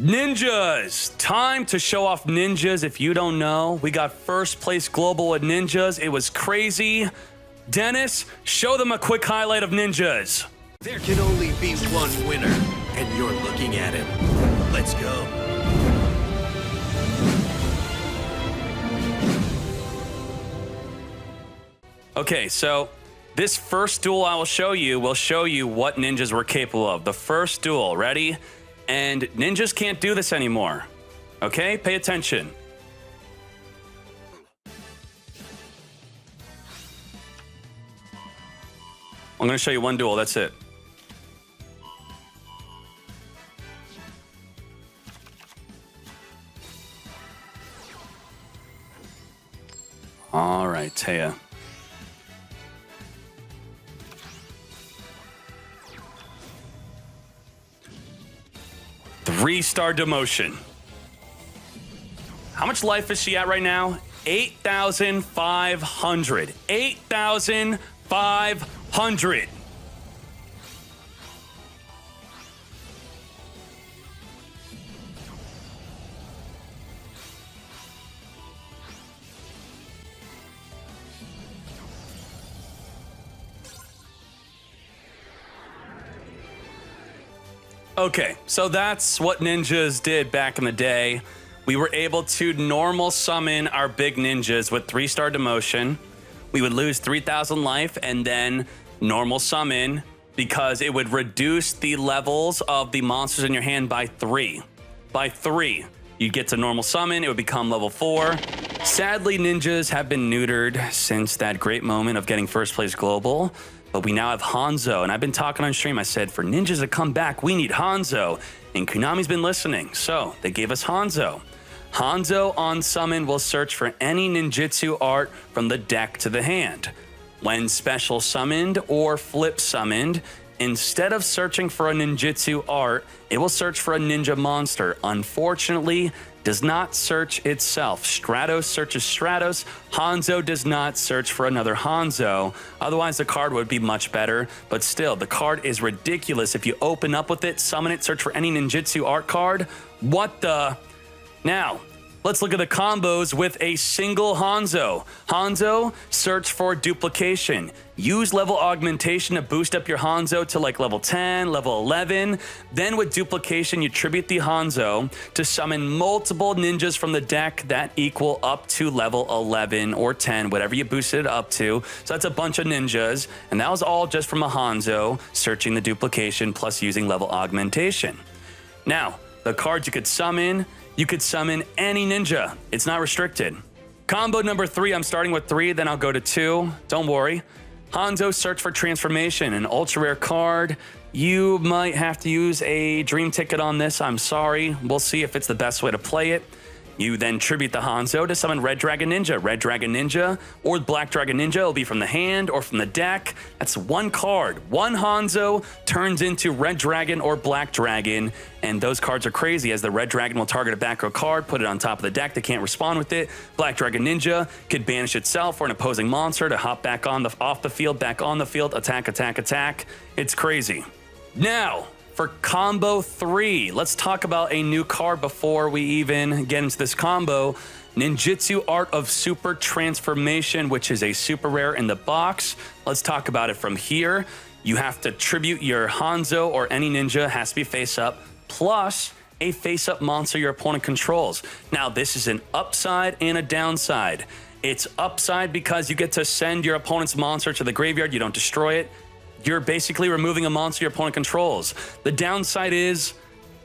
Ninjas! Time to show off ninjas. If you don't know, we got first place global with ninjas. It was crazy. Dennis, show them a quick highlight of ninjas. There can only be one winner, and you're looking at him. Let's go. Okay, so this first duel I will show you what ninjas were capable of. The first duel, ready? And ninjas can't do this anymore. Okay, pay attention. I'm gonna show you one duel, that's it. All right, Taya. Three-star demotion. How much life is she at right now? 8,500. 8,500. Okay, so that's what ninjas did back in the day. We were able to normal summon our big ninjas with 3-star demotion. We would lose 3,000 life and then normal summon because it would reduce the levels of the monsters in your hand by 3. By 3. You'd get to normal summon, it would become level 4. Sadly, ninjas have been neutered since that great moment of getting first place global. But we now have Hanzo, and I've been talking on stream. I said, for ninjas to come back, we need Hanzo. And Konami's been listening, so they gave us Hanzo. Hanzo on summon will search for any ninjutsu art from the deck to the hand. When special summoned or flip summoned, instead of searching for a ninjutsu art, it will search for a ninja monster. Unfortunately, does not search itself. Stratos searches Stratos. Hanzo does not search for another Hanzo. Otherwise, the card would be much better. But still, the card is ridiculous. If you open up with it, summon it, search for any ninjutsu art card. What the? Now, let's look at the combos with a single Hanzo. Hanzo, search for duplication. Use level augmentation to boost up your Hanzo to like level 10, level 11. Then with duplication, you tribute the Hanzo to summon multiple ninjas from the deck that equal up to level 11 or 10, whatever you boosted it up to. So that's a bunch of ninjas. And that was all just from a Hanzo, searching the duplication plus using level augmentation. Now, the cards you could summon any ninja. It's not restricted. Combo number 3, I'm starting with 3, then I'll go to 2. Don't worry. Hanzo, search for transformation, an ultra rare card. You might have to use a dream ticket on this. I'm sorry. We'll see if it's the best way to play it. You then tribute the Hanzo to summon Red Dragon Ninja. Red Dragon Ninja or Black Dragon Ninja will be from the hand or from the deck. That's one card. One Hanzo turns into Red Dragon or Black Dragon, and those cards are crazy as the Red Dragon will target a back row card, put it on top of the deck. They can't respond with it. Black Dragon Ninja could banish itself or an opposing monster to hop back on off the field, back on the field, attack, attack, attack. It's crazy. Now, for combo 3, let's talk about a new card before we even get into this combo. Ninjutsu Art of Super Transformation, which is a super rare in the box. Let's talk about it from here. You have to tribute your Hanzo or any ninja, has to be face up, plus a face up monster your opponent controls. Now, this is an upside and a downside. It's upside because you get to send your opponent's monster to the graveyard, you don't destroy it. You're basically removing a monster your opponent controls. The downside is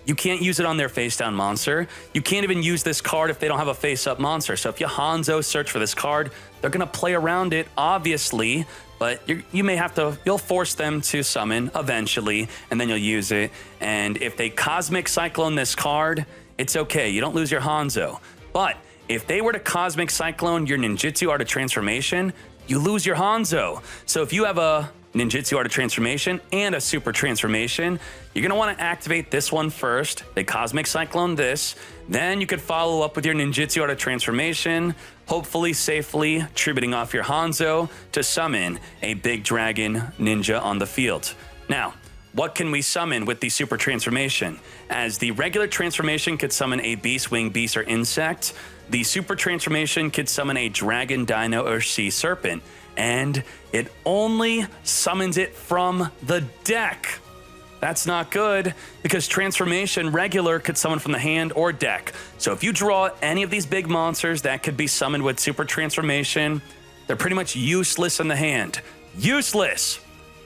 you can't use it on their face-down monster. You can't even use this card if they don't have a face-up monster. So if you Hanzo search for this card, they're gonna play around it, obviously, but you'll force them to summon eventually, and then you'll use it. And if they Cosmic Cyclone this card, it's okay, you don't lose your Hanzo. But if they were to Cosmic Cyclone your Ninjutsu Art of Transformation, you lose your Hanzo. So if you have a Ninjutsu Art of Transformation and a Super Transformation, you're going to want to activate this one first. They Cosmic Cyclone this. Then you could follow up with your Ninjutsu Art of Transformation, hopefully safely tributing off your Hanzo to summon a big dragon ninja on the field. Now, what can we summon with the super transformation? As the regular transformation could summon a beast, wing beast, or insect, the super transformation could summon a dragon, dino, or sea serpent. And it only summons it from the deck. That's not good, because transformation regular could summon from the hand or deck. So if you draw any of these big monsters that could be summoned with super transformation, they're pretty much useless in the hand. Useless!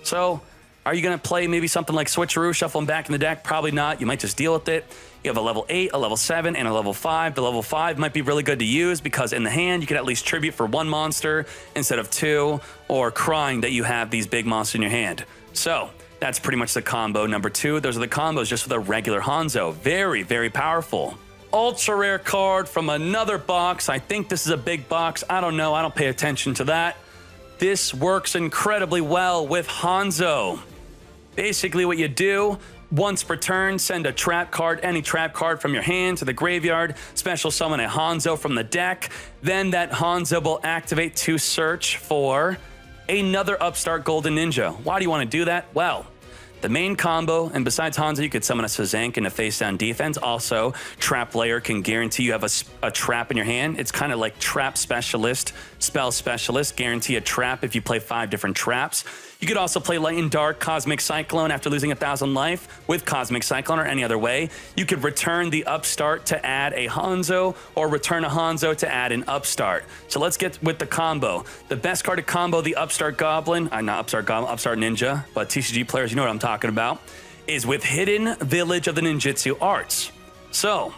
So are you going to play maybe something like Switcheroo, shuffle them back in the deck? Probably not. You might just deal with it. You have a level 8, a level 7, and a level 5. The level 5 might be really good to use because in the hand, you can at least tribute for 1 monster instead of 2, or crying that you have these big monsters in your hand. So that's pretty much the combo number 2. Those are the combos just for the regular Hanzo. Very, very powerful. Ultra rare card from another box. I think this is a big box. I don't know. I don't pay attention to that. This works incredibly well with Hanzo. Basically what you do, once per turn, send a trap card, any trap card from your hand to the graveyard, special summon a Hanzo from the deck, then that Hanzo will activate to search for another upstart Golden Ninja. Why do you want to do that? Well, the main combo, and besides Hanzo, you could summon a Sazank in a face-down defense. Also, Trap Layer can guarantee you have a trap in your hand. It's kind of like Trap Specialist, Spell Specialist, guarantee a trap if you play 5 different traps. You could also play Light and Dark, Cosmic Cyclone after losing 1,000 life with Cosmic Cyclone or any other way. You could return the Upstart to add a Hanzo, or return a Hanzo to add an Upstart. So let's get with the combo. The best card to combo the Upstart Goblin, not Upstart Goblin, Upstart Ninja, but TCG players, you know what I'm talking about, is with Hidden Village of the Ninjutsu Arts. So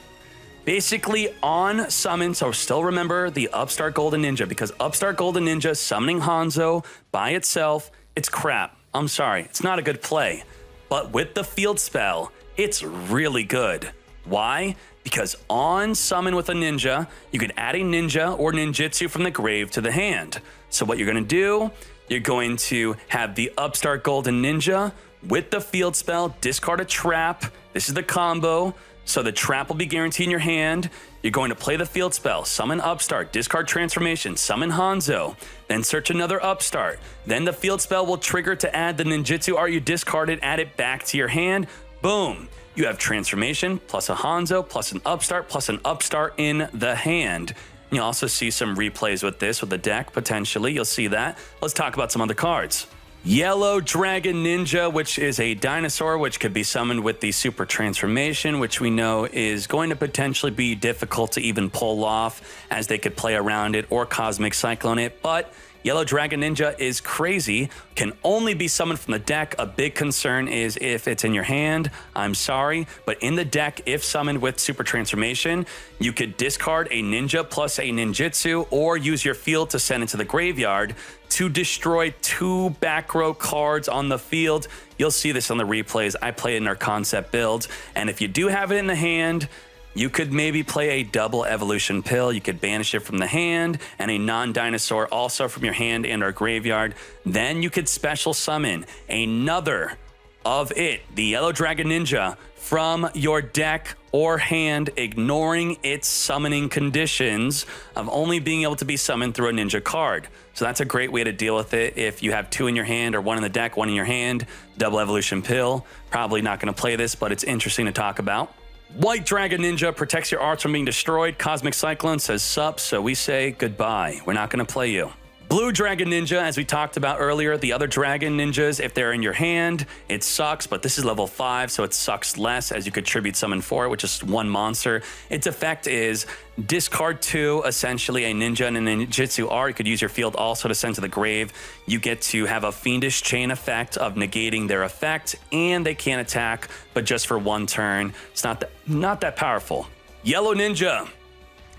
basically on summon, so still remember the Upstart Golden Ninja, because Upstart Golden Ninja summoning Hanzo by itself, it's crap. I'm sorry, it's not a good play. But with the field spell, it's really good. Why? Because on summon with a ninja, you can add a ninja or ninjutsu from the grave to the hand. So what you're gonna do, you're going to have the Upstart Golden Ninja with the field spell, discard a trap. This is the combo. So the trap will be guaranteed in your hand. You're going to play the field spell, summon Upstart, discard transformation, summon Hanzo, then search another Upstart. Then the field spell will trigger to add the ninjutsu art you discarded, add it back to your hand. Boom. You have transformation plus a Hanzo plus an Upstart in the hand. You'll also see some replays with this with the deck, potentially. You'll see that. Let's talk about some other cards. Yellow Dragon Ninja, which is a dinosaur, which could be summoned with the super transformation, which we know is going to potentially be difficult to even pull off, as they could play around it or Cosmic Cyclone it. But Yellow Dragon Ninja is crazy, can only be summoned from the deck. A big concern is if it's in your hand. I'm sorry, but in the deck, if summoned with super transformation, you could discard a ninja plus a ninjutsu, or use your field to send it to the graveyard to destroy 2 back row cards on the field. You'll see this on the replays. I play it in our concept builds. And if you do have it in the hand, you could maybe play a double evolution pill. You could banish it from the hand, and a non-dinosaur also from your hand and our graveyard. Then you could special summon another of it, the Yellow Dragon Ninja, from your deck or hand, ignoring its summoning conditions of only being able to be summoned through a ninja card. So that's a great way to deal with it. If you have 2 in your hand, or 1 in the deck, 1 in your hand, double evolution pill. Probably not going to play this, but it's interesting to talk about. White Dragon Ninja protects your arts from being destroyed. Cosmic Cyclone says sup, so we say goodbye. We're not going to play you. Blue Dragon Ninja, as we talked about earlier, the other Dragon Ninjas, if they're in your hand, it sucks, but this is level 5, so it sucks less, as you could tribute summon for it, which is 1 monster. Its effect is discard 2, essentially a ninja and a ninjutsu art. You could use your field also to send to the grave. You get to have a Fiendish Chain effect of negating their effect, and they can't attack, but just for 1 turn. It's not that powerful. Yellow Ninja.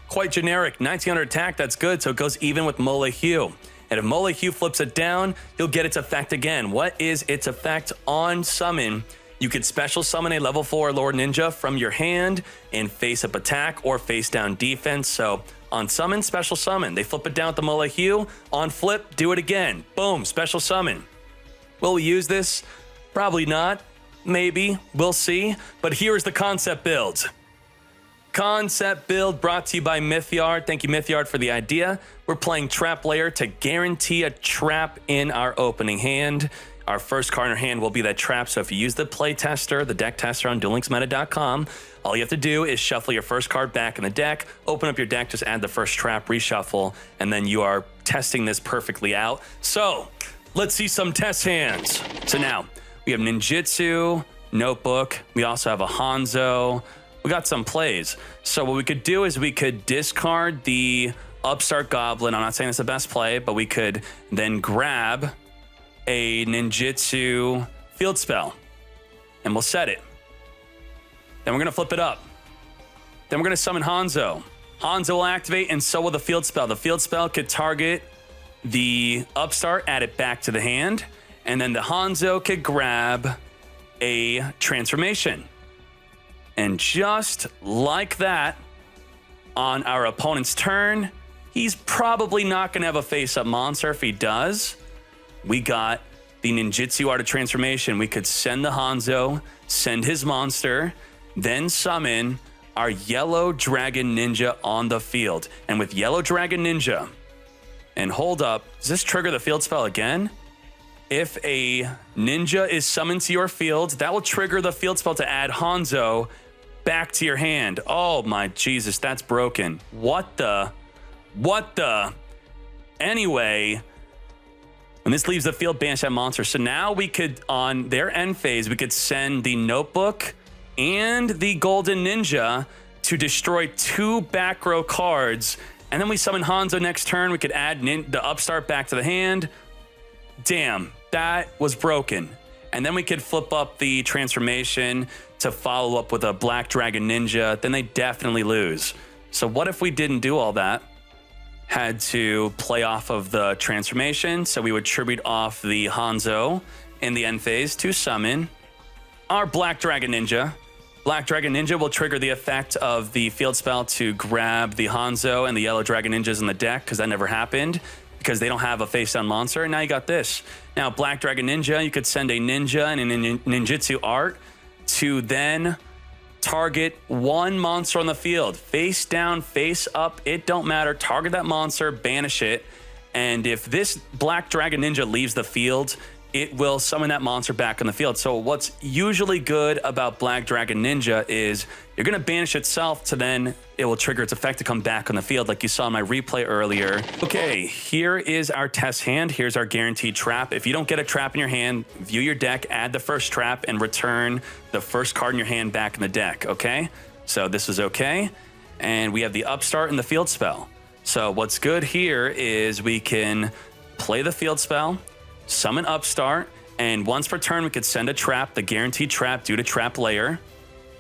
Quite generic, 1900 attack, that's good, so it goes even with Molehieu. And if Molehieu flips it down, you'll get its effect again. What is its effect on summon? You could special summon a level 4 Lord Ninja from your hand in face-up attack or face-down defense. So on summon, special summon. They flip it down with the Molehieu. On flip, do it again. Boom, special summon. Will we use this? Probably not. Maybe. We'll see. But here's the concept build. Concept build brought to you by Mythyard. Thank you, Mythyard, for the idea. We're playing Trap Layer to guarantee a trap in our opening hand. Our first card in our hand will be that trap. So if you use the play tester, the deck tester on duellinksmeta.com, all you have to do is shuffle your first card back in the deck, open up your deck, just add the first trap, reshuffle, and then you are testing this perfectly out. So let's see some test hands. So now we have ninjutsu, notebook. We also have a Hanzo. We got some plays. So what we could do is we could discard the upstart goblin. I'm not saying it's the best play, but we could then grab a ninjutsu field spell and we'll set it. Then we're gonna flip it up. Then we're gonna summon Hanzo. Hanzo will activate and so will the field spell. The field spell could target the upstart, add it back to the hand, and then the Hanzo could grab a transformation. And just like that, on our opponent's turn, he's probably not gonna have a face-up monster. If he does, we got the ninjutsu art of transformation. We could send the Hanzo, send his monster, then summon our yellow dragon ninja on the field. And with yellow dragon ninja, and hold up, does this trigger the field spell again? If a ninja is summoned to your field, that will trigger the field spell to add Hanzo back to your hand. Oh my Jesus, that's broken. What the? Anyway, when this leaves the field, banish that monster. So now we could, on their end phase, we could send the notebook and the golden ninja to destroy 2 back row cards. And then we summon Hanzo next turn. We could add the upstart back to the hand. Damn, that was broken. And then we could flip up the transformation to follow up with a black dragon ninja. Then they definitely lose. So what if we didn't do all that? Had to play off of the transformation. So we would tribute off the Hanzo in the end phase to summon our black dragon ninja. Black dragon ninja will trigger the effect of the field spell to grab the Hanzo and the yellow dragon ninjas in the deck, because that never happened, because they don't have a face-down monster. And now you got this. Now, black dragon ninja, you could send a ninja and a ninjutsu art to then target 1 monster on the field. Face down, face up, it don't matter. Target that monster, banish it. And if this black dragon ninja leaves the field, it will summon that monster back on the field. So what's usually good about Black Dragon Ninja is you're gonna banish itself to then it will trigger its effect to come back on the field like you saw in my replay earlier. Okay, here is our test hand. Here's our guaranteed trap. If you don't get a trap in your hand, view your deck, add the first trap, and return the first card in your hand back in the deck, okay? So this is okay. And we have the upstart and the field spell. So what's good here is we can play the field spell, summon upstart, and once per turn we could send a trap, the guaranteed trap due to trap layer.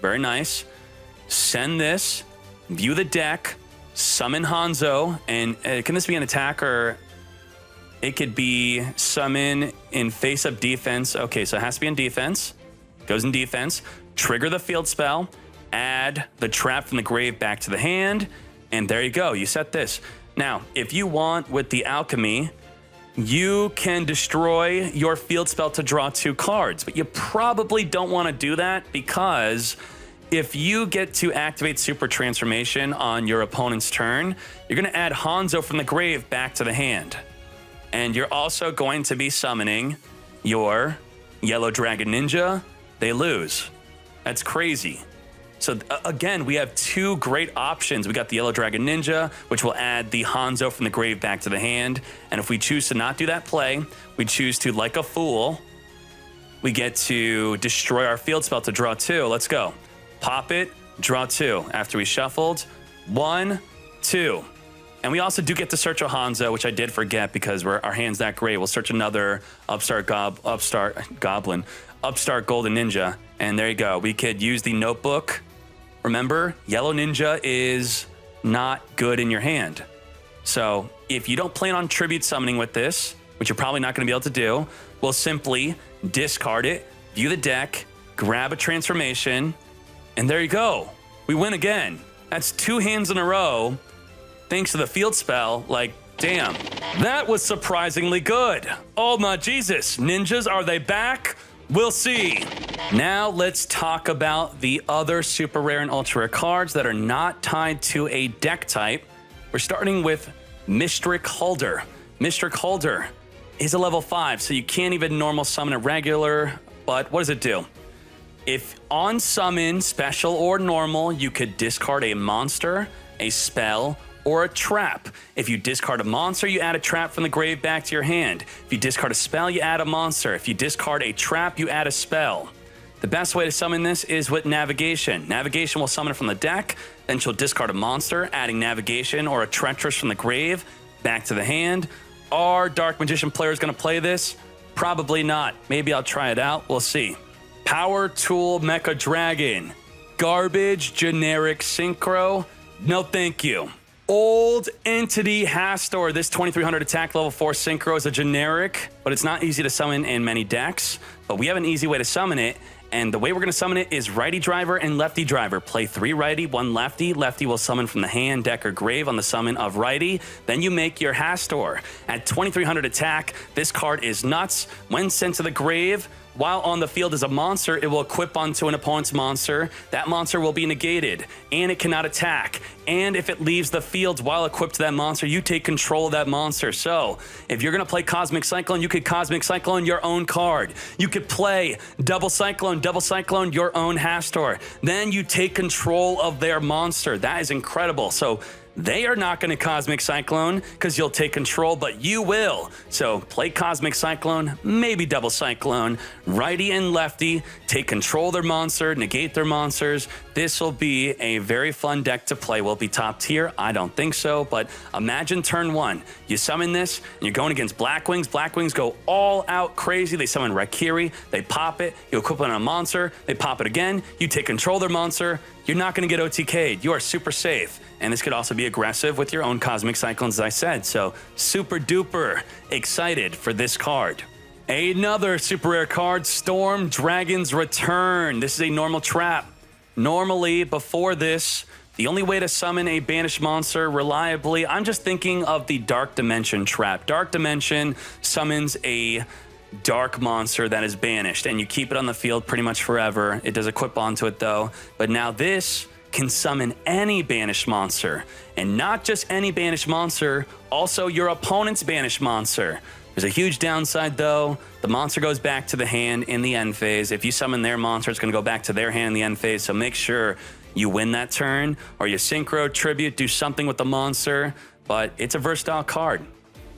Very nice. Send this, view the deck, summon Hanzo, and can this be an attack or it could be summon in face-up defense. Okay, so it has to be in defense. Goes in defense. Trigger the field spell, add the trap from the grave back to the hand, and there you go. You set this. Now, if you want with the alchemy, you can destroy your field spell to draw 2 cards, but you probably don't want to do that because if you get to activate Super Transformation on your opponent's turn, you're going to add Hanzo from the grave back to the hand. And you're also going to be summoning your Yellow Dragon Ninja. They lose. That's crazy. So again, we have 2 great options. We got the Yellow Dragon Ninja, which will add the Hanzo from the grave back to the hand. And if we choose to not do that play, we choose to, like a fool, we get to destroy our field spell to draw 2. Let's go. Pop it, draw 2. After we shuffled, 1, 2. And we also do get to search a Hanzo, which I did forget because our hand's that great. We'll search another upstart golden ninja. And there you go. We could use the notebook. Remember, Yellow Ninja is not good in your hand. So if you don't plan on tribute summoning with this, which you're probably not going to be able to do, we'll simply discard it, view the deck, grab a transformation, and there you go. We win again. That's 2 hands in a row, thanks to the field spell. Like, damn, that was surprisingly good. Oh my Jesus, ninjas, are they back? We'll see. Now let's talk about the other super rare and ultra rare cards that are not tied to a deck type. We're starting with Mystic Holder. Mystic Holder is a level 5, so you can't even normal summon it regular. But what does it do? If on summon, special or normal, you could discard a monster, a spell, or a trap. If you discard a monster, you add a trap from the grave back to your hand. If you discard a spell, you add a monster. If you discard a trap, you add a spell. The best way to summon this is with Navigation. Navigation will summon it from the deck, then she'll discard a monster, adding Navigation or a Treacherous from the grave back to the hand. Are Dark Magician players going to play this? Probably not. Maybe I'll try it out. We'll see. Power Tool Mecha Dragon. Garbage, generic synchro. No thank you. Old Entity Hastor. This 2300 attack level 4 synchro is a generic, but it's not easy to summon in many decks. But we have an easy way to summon it, and the way we're going to summon it is righty driver and lefty driver. Play 3 righty, 1 lefty. Lefty will summon from the hand, deck, or grave on the summon of righty. Then you make your Hastor. At 2300 attack, this card is nuts. When sent to the grave, while on the field as a monster, it will equip onto an opponent's monster. That monster will be negated, and it cannot attack. And if it leaves the field while equipped to that monster, you take control of that monster. So if you're going to play Cosmic Cyclone, you could Cosmic Cyclone your own card. You could play Double Cyclone your own Hastor. Then you take control of their monster. That is incredible. So they are not going to Cosmic Cyclone because you'll take control, but you will. So play Cosmic Cyclone, maybe Double Cyclone, righty and lefty, take control of their monster, negate their monsters. This will be a very fun deck to play. Will it be top tier? I don't think so, but imagine turn 1. You summon this, and you're going against Black Wings. Black Wings go all out crazy. They summon Raikiri, they pop it, you equip it on a monster, they pop it again, you take control of their monster. You're not going to get OTK'd. You are super safe. And this could also be aggressive with your own Cosmic Cyclones, as I said. So super duper excited for this card. Another super rare card, Storm Dragon's Return. This is a normal trap. Normally, before this, the only way to summon a banished monster reliably, I'm just thinking of the Dark Dimension trap. Dark Dimension summons a dark monster that is banished, and you keep it on the field pretty much forever. It does equip onto it though, but now this can summon any banished monster, and not just any banished monster, also your opponent's banished monster. There's a huge downside though. The monster goes back to the hand in the end phase. If you summon their monster, it's going to go back to their hand in the end phase, so make sure you win that turn, or you synchro, tribute, do something with the monster, but it's a versatile card.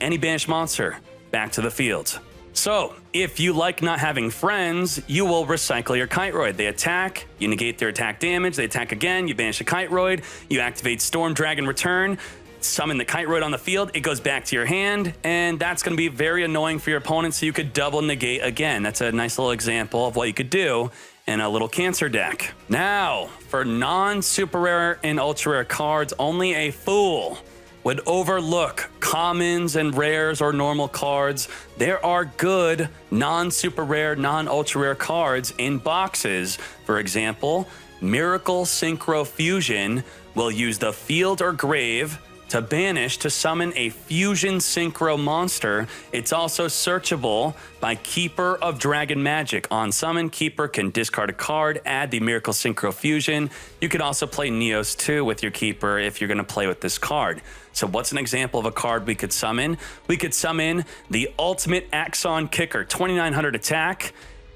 Any banished monster, back to the field. So, if you like not having friends, you will recycle your Kiteroid. They attack, you negate their attack damage, they attack again, you banish a Kiteroid, you activate Storm Dragon Return, summon the Kiteroid on the field, it goes back to your hand, and that's going to be very annoying for your opponent, so you could double negate again. That's a nice little example of what you could do in a little Cancer deck. Now, for non-super rare and ultra rare cards, only a fool would overlook commons and rares or normal cards. There are good non-super rare, non-ultra rare cards in boxes. For example, Miracle Synchro Fusion will use the field or grave to banish to summon a Fusion Synchro monster. It's also searchable by Keeper of Dragon Magic. On summon, Keeper can discard a card, add the Miracle Synchro Fusion. You could also play Neos 2 with your Keeper if you're going to play with this card. So what's an example of a card we could summon? We could summon the Ultimate Axon Kicker, 2900 attack.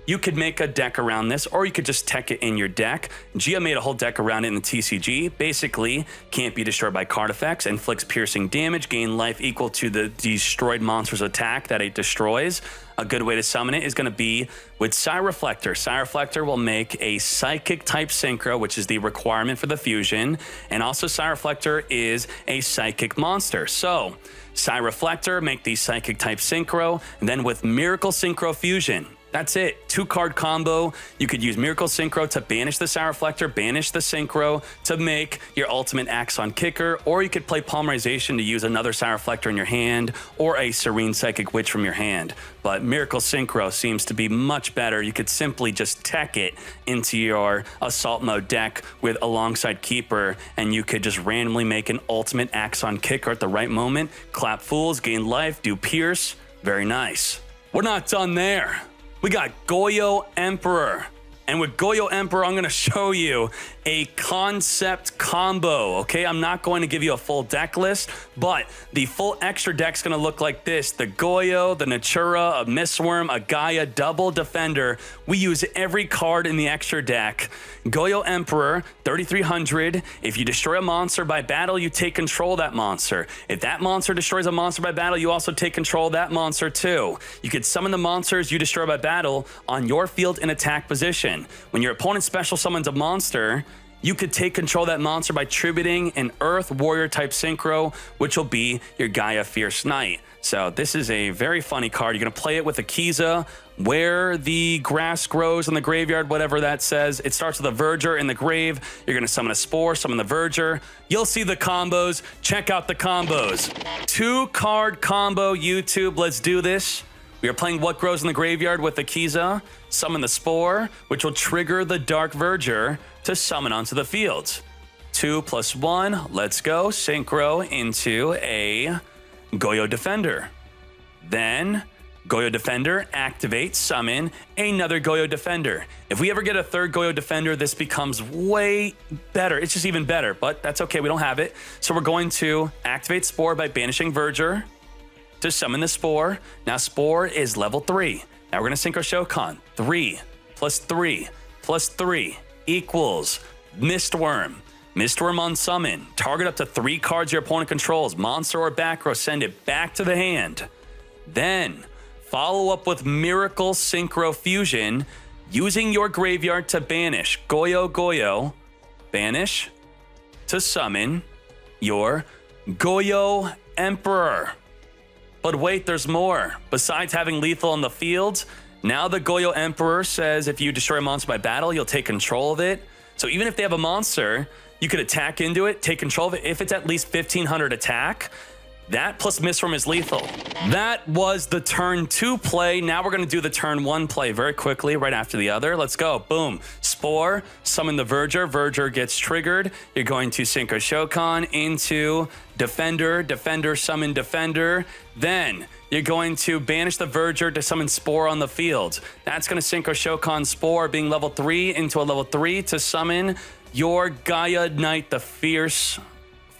You could make a deck around this, or you could just tech it in your deck. Gia made a whole deck around it in the TCG. Basically, can't be destroyed by card effects, inflicts piercing damage, gain life equal to the destroyed monster's attack that it destroys. A good way to summon it is going to be with Psi-Reflector. Psi-Reflector will make a Psychic type Synchro, which is the requirement for the fusion. And also Psi-Reflector is a Psychic monster. So Psi-Reflector, make the Psychic type Synchro, and then with Miracle Synchro Fusion. That's it. 2-card combo. You could use Miracle Synchro to banish the Psi-Reflector, banish the Synchro to make your Ultimate Axon Kicker, or you could play Polymerization to use another Psi-Reflector in your hand, or a Serene Psychic Witch from your hand. But Miracle Synchro seems to be much better. You could simply just tech it into your Assault Mode deck with alongside Keeper, and you could just randomly make an Ultimate Axon Kicker at the right moment, clap Fools, gain life, do Pierce. Very nice. We're not done there. We got Goyo Emperor. And with Goyo Emperor, I'm going to show you a concept combo, okay? I'm not going to give you a full deck list, but the full extra deck's gonna look like this. The Goyo, the Natura, a Mistworm, a Gaia, double defender. We use every card in the extra deck. Goyo Emperor, 3,300. If you destroy a monster by battle, you take control of that monster. If that monster destroys a monster by battle, you also take control of that monster too. You could summon the monsters you destroy by battle on your field in attack position. When your opponent special summons a monster, you could take control of that monster by tributing an Earth Warrior type synchro, which will be your Gaia Fierce Knight. So this is a very funny card. You're gonna play it with a Kiza, where the grass grows in the graveyard, whatever that says. It starts with a Verger in the grave. You're gonna summon a Spore, summon the Verger. You'll see the combos. Check out the combos. 2-card combo, YouTube. Let's do this. We are playing What Grows in the Graveyard with the Kiza. Summon the Spore, which will trigger the Dark Verger to summon onto the field. 2 + 1, let's go. Synchro into a Goyo Defender. Then Goyo Defender, activate, summon another Goyo Defender. If we ever get a third Goyo Defender, this becomes way better. It's just even better, but that's okay, we don't have it. So we're going to activate Spore by banishing Verger to summon the Spore. Now Spore is level 3. Now we're gonna Synchro Shokan. 3 + 3 + 3 equals Mistworm. Mistworm on summon. Target up to 3 cards your opponent controls. Monster or back row, send it back to the hand. Then follow up with Miracle Synchro Fusion using your graveyard to banish Goyo Goyo. Banish to summon your Goyo Emperor. But wait, there's more. Besides having lethal on the field, now the Goyo Emperor says if you destroy a monster by battle, you'll take control of it. So even if they have a monster, you could attack into it, take control of it. If it's at least 1,500 attack, that plus Mistworm is lethal. That was the turn 2 play. Now we're gonna do the turn 1 play very quickly, right after the other. Let's go, boom. Spore, summon the Verger. Verger gets triggered. You're going to Synchro Shokan into Defender. Defender, summon Defender. Then you're going to banish the Verger to summon Spore on the field. That's gonna Synchro Shokan Spore, being level 3 into a level 3 to summon your Gaia Knight, the Fierce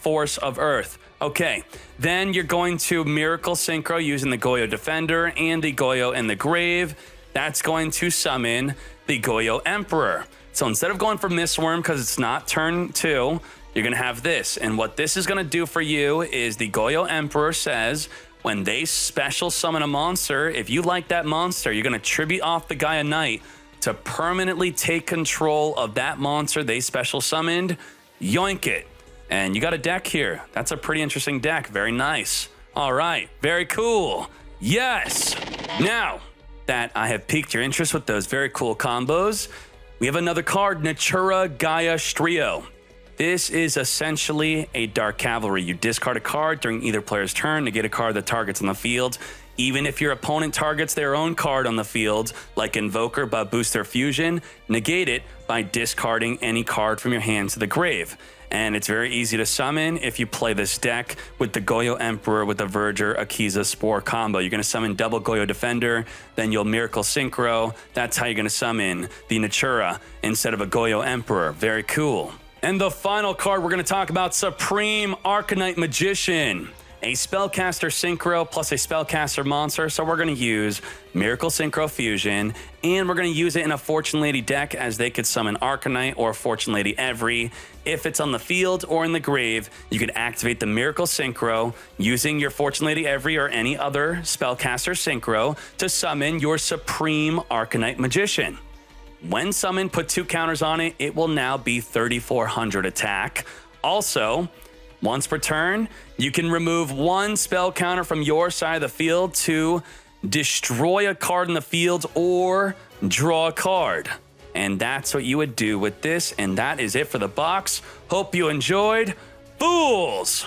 Force of Earth. Okay, then you're going to Miracle Synchro using the Goyo Defender and the Goyo in the grave. That's going to summon the Goyo Emperor. So instead of going for Mistworm, because it's not turn 2, you're gonna have this. And what this is gonna do for you is the Goyo Emperor says, when they special summon a monster, if you like that monster, you're gonna tribute off the Gaia Knight to permanently take control of that monster they special summoned, yoink it. And you got a deck here. That's a pretty interesting deck. Very nice. All right, very cool. Yes. Now that I have piqued your interest with those very cool combos, we have another card, Natura Gaia Strio. This is essentially a Dark Cavalry. You discard a card during either player's turn to get a card that targets on the field. Even if your opponent targets their own card on the field, like Invoker but boost their fusion, negate it by discarding any card from your hand to the grave. And it's very easy to summon if you play this deck with the Goyo Emperor with the Verger, Akiza, Spore combo. You're gonna summon double Goyo Defender, then you'll Miracle Synchro. That's how you're gonna summon the Natura instead of a Goyo Emperor. Very cool. And the final card we're gonna talk about, Supreme Arcanite Magician. A Spellcaster Synchro plus a Spellcaster monster, so we're gonna use Miracle Synchro Fusion, and we're gonna use it in a Fortune Lady deck as they could summon Arcanite or Fortune Lady Every. If it's on the field or in the grave, you could activate the Miracle Synchro using your Fortune Lady Every or any other Spellcaster Synchro to summon your Supreme Arcanite Magician. When summoned, put 2 counters on it. It will now be 3,400 attack. Also, once per turn, you can remove 1 spell counter from your side of the field to destroy a card in the field or draw a card. And that's what you would do with this. And that is it for the box. Hope you enjoyed. Fools!